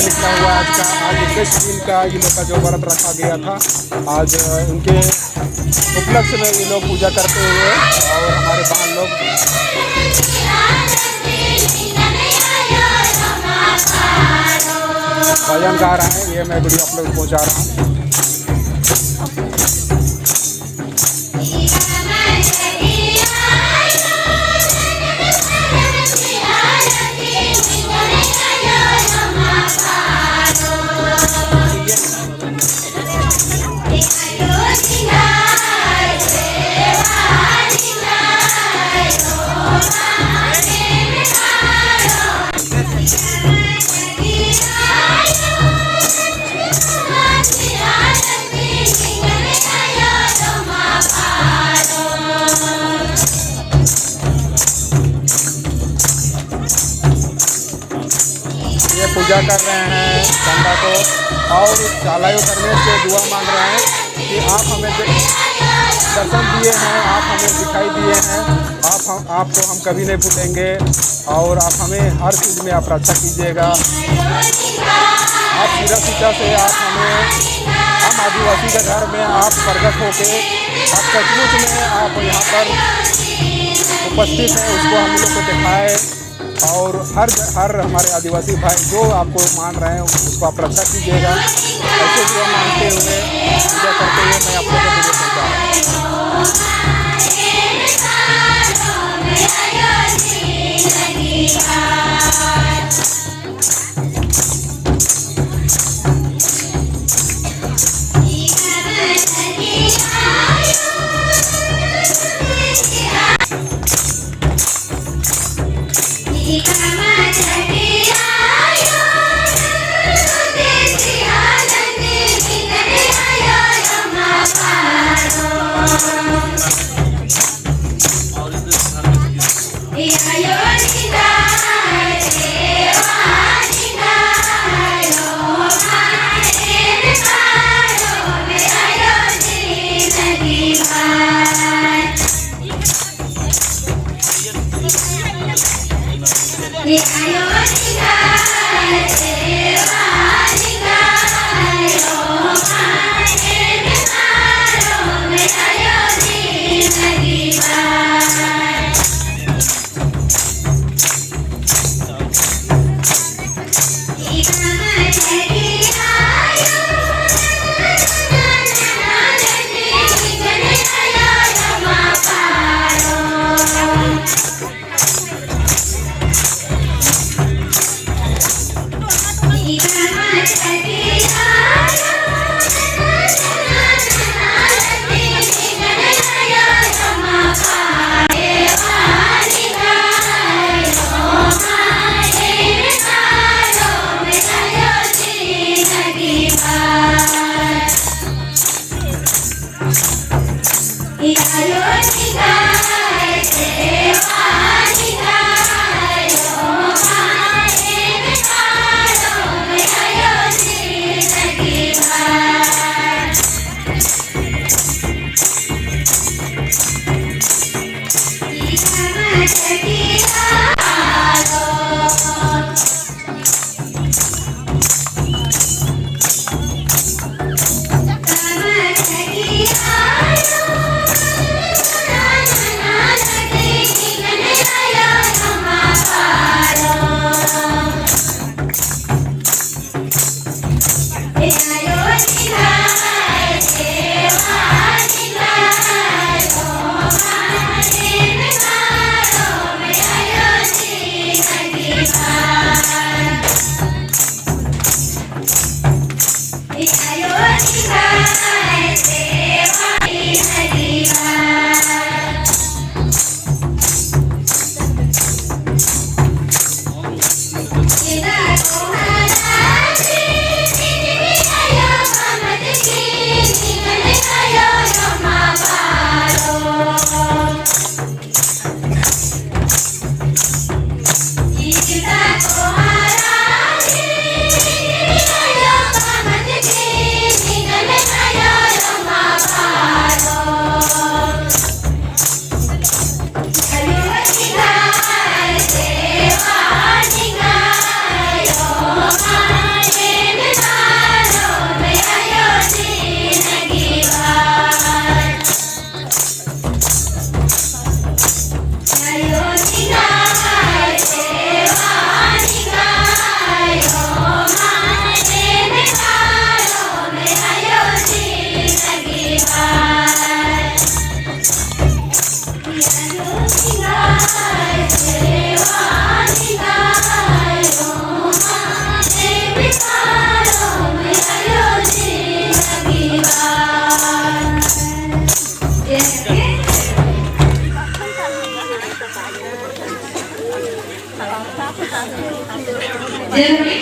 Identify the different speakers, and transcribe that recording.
Speaker 1: निकला हुआ आज का। आज 21 दिन का ये लोग का जो व्रत रखा गया था, आज उनके उपलक्ष्य में ये लोग पूजा करते हुए और हमारे बहन लोग भजन गा रहे हैं। ये मैं वीडियो आप लोग को पहुँचा रहा हूँ। ये पूजा कर रहे हैं चंदा को और चालायु करने से दुआ मांग रहे हैं कि आप हमें दर्शन दिए हैं, आप हमें दिखाई दिए हैं, आपको हम कभी नहीं भूलेंगे और आप हमें हर चीज़ में आप रक्षा कीजिएगा। आप सीधा सीधा से आप हमें हम आदिवासी के घर में आप प्रकट होके आप सचमुच में आप यहाँ पर उपस्थित हैं, उसको हम लोग को दिखाए और हर हमारे आदिवासी भाई जो आपको मान रहे हैं उसको आप रक्षा कीजिएगा। ऐसे दुआ मांगते हुए पूजा करते हुए मैं आप लोगों को वीडियो पहुँचा रहा हूँ।
Speaker 2: जय